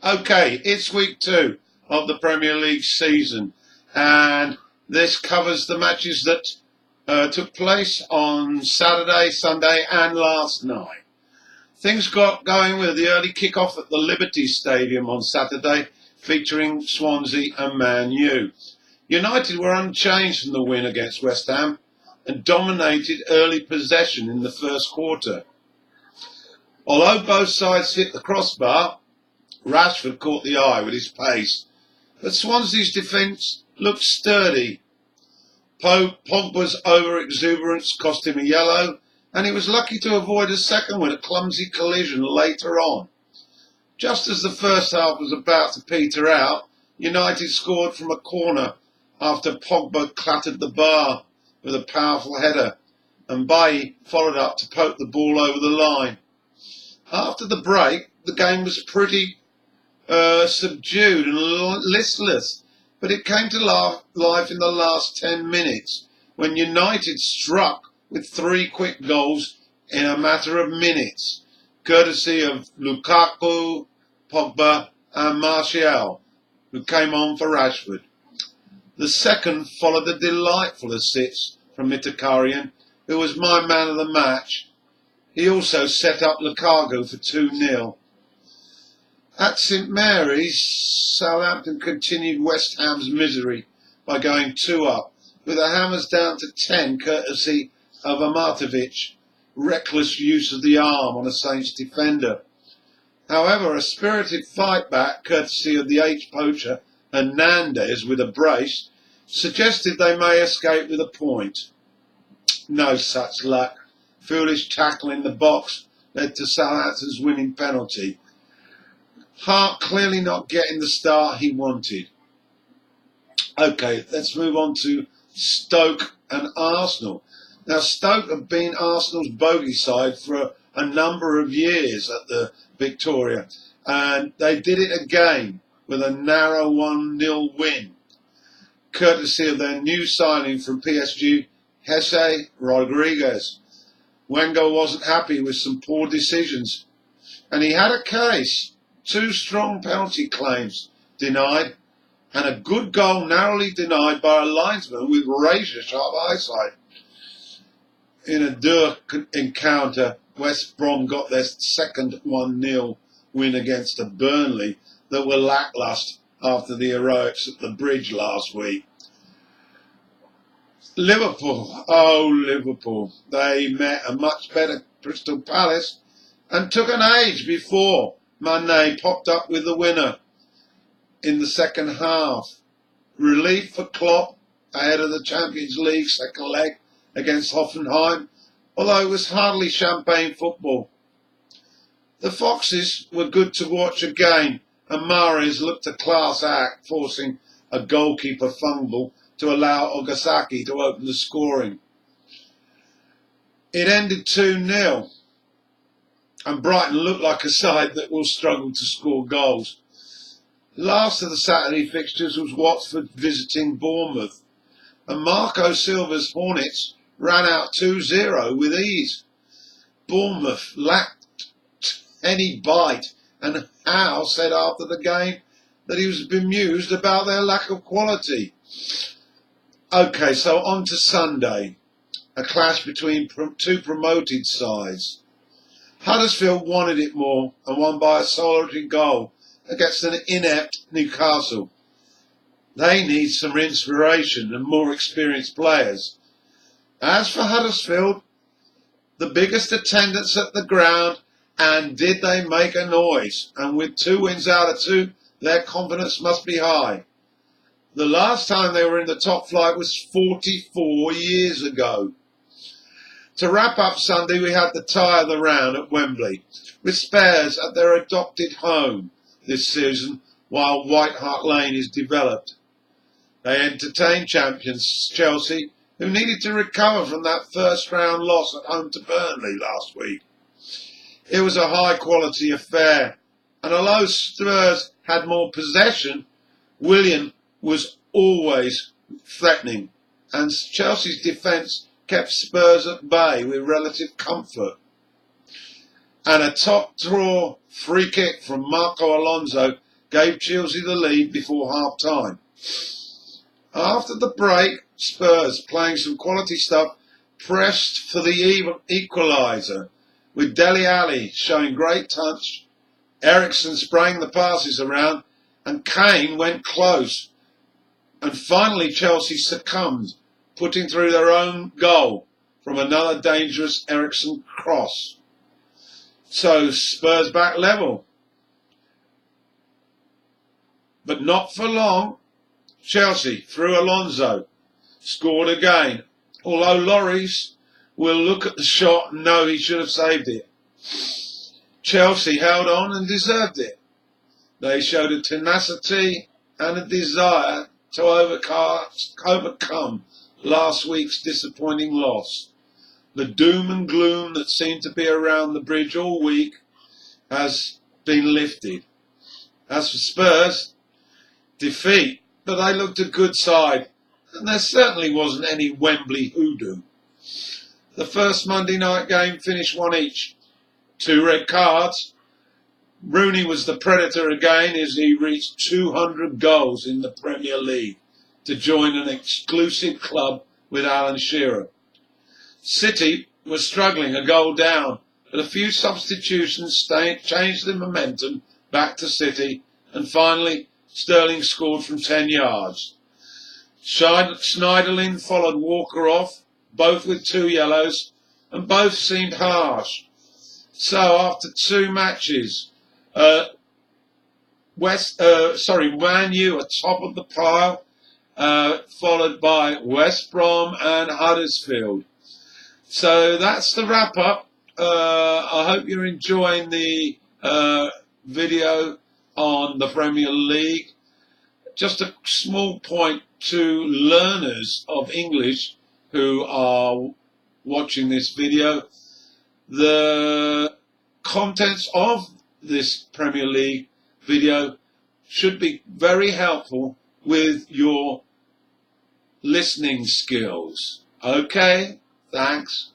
Okay, it's week 2 of the Premier League season, and this covers the matches that took place on Saturday, Sunday, and last night. Things got going with the early kick-off at the Liberty Stadium on Saturday, featuring Swansea and Man U. United were unchanged from the win against West Ham and dominated early possession in the first quarter. Although both sides hit the crossbar, Rashford caught the eye with his pace, but Swansea's defence looked sturdy. Pogba's over-exuberance cost him a yellow, and he was lucky to avoid a second with a clumsy collision later on. Just as the first half was about to peter out, United scored from a corner after Pogba clattered the bar with a powerful header, and Bailly followed up to poke the ball over the line. After the break, the game was pretty subdued and listless, but it came to life in the last 10 minutes when United struck with 3 quick goals in a matter of minutes, courtesy of Lukaku, Pogba and Martial, who came on for Rashford. The second followed a delightful assist from Mkhitaryan, who was my man of the match. He also set up Lukaku for 2-0. At St Mary's, Southampton continued West Ham's misery by going 2 up, with the Hammers down to 10 courtesy of Arnautovic's reckless use of the arm on a Saints defender. However, a spirited fight back courtesy of the H-poacher Hernandez with a brace suggested they may escape with a point. No such luck. Foolish tackle in the box led to Southampton's winning penalty. Hart clearly not getting the start he wanted. Okay, let's move on to Stoke and Arsenal. Now, Stoke have been Arsenal's bogey side for a number of years at the Victoria, and they did it again with a narrow 1-0 win, courtesy of their new signing from PSG, Jesse Rodriguez. Wenger wasn't happy with some poor decisions, and he had a case. 2 strong penalty claims denied, and a good goal narrowly denied by a linesman with razor-sharp eyesight. In a encounter, West Brom got their second 1-0 win against a Burnley that were lacklustre after the heroics at the Bridge last week. Liverpool, they met a much better Crystal Palace and took an age before Mane popped up with the winner in the second half. Relief for Klopp ahead of the Champions League second leg against Hoffenheim, although it was hardly champagne football. The Foxes were good to watch again, and Mahrez looked a class act, forcing a goalkeeper fumble to allow Ogasaki to open the scoring. It ended 2-0. And Brighton looked like a side that will struggle to score goals. Last of the Saturday fixtures was Watford visiting Bournemouth, and Marco Silva's Hornets ran out 2-0 with ease. Bournemouth lacked any bite, and Howe said after the game that he was bemused about their lack of quality. Okay, so on to Sunday, a clash between 2 promoted sides. Huddersfield wanted it more and won by a solitary goal against an inept Newcastle. They need some inspiration and more experienced players. As for Huddersfield, the biggest attendance at the ground, and did they make a noise? And with 2 wins out of 2, their confidence must be high. The last time they were in the top flight was 44 years ago. To wrap up Sunday, we had the tie of the round at Wembley, with Spurs at their adopted home this season while White Hart Lane is developed. They entertained champions Chelsea, who needed to recover from that first round loss at home to Burnley last week. It was a high-quality affair, and although Spurs had more possession, Willian was always threatening, and Chelsea's defence kept Spurs at bay with relative comfort. And a top-draw free kick from Marco Alonso gave Chelsea the lead before half-time. After the break, Spurs, playing some quality stuff, pressed for the equaliser, with Dele Alli showing great touch, Eriksen spraying the passes around, and Kane went close. And finally Chelsea succumbed, putting through their own goal from another dangerous Eriksen cross. So Spurs back level. But not for long. Chelsea, through Alonso, scored again. Although Lloris will look at the shot and know he should have saved it. Chelsea held on and deserved it. They showed a tenacity and a desire to overcome last week's disappointing loss. The doom and gloom that seemed to be around the bridge all week has been lifted. As for Spurs, defeat, but they looked a good side, and there certainly wasn't any Wembley hoodoo. The first Monday night game finished 1 each. 2 red cards. Rooney was the predator again as he reached 200 goals in the Premier League to join an exclusive club with Alan Shearer. City was struggling a goal down, but a few substitutions changed the momentum back to City, and finally Sterling scored from 10 yards. Schneiderlin followed Walker off, both with 2 yellows, and both seemed harsh. So after 2 matches, Man U are top of the pile, followed by West Brom and Huddersfield. So that's the wrap up. I hope you're enjoying the video on the Premier League. Just a small point to learners of English who are watching this video. The contents of this Premier League video should be very helpful with your listening skills. Okay, thanks.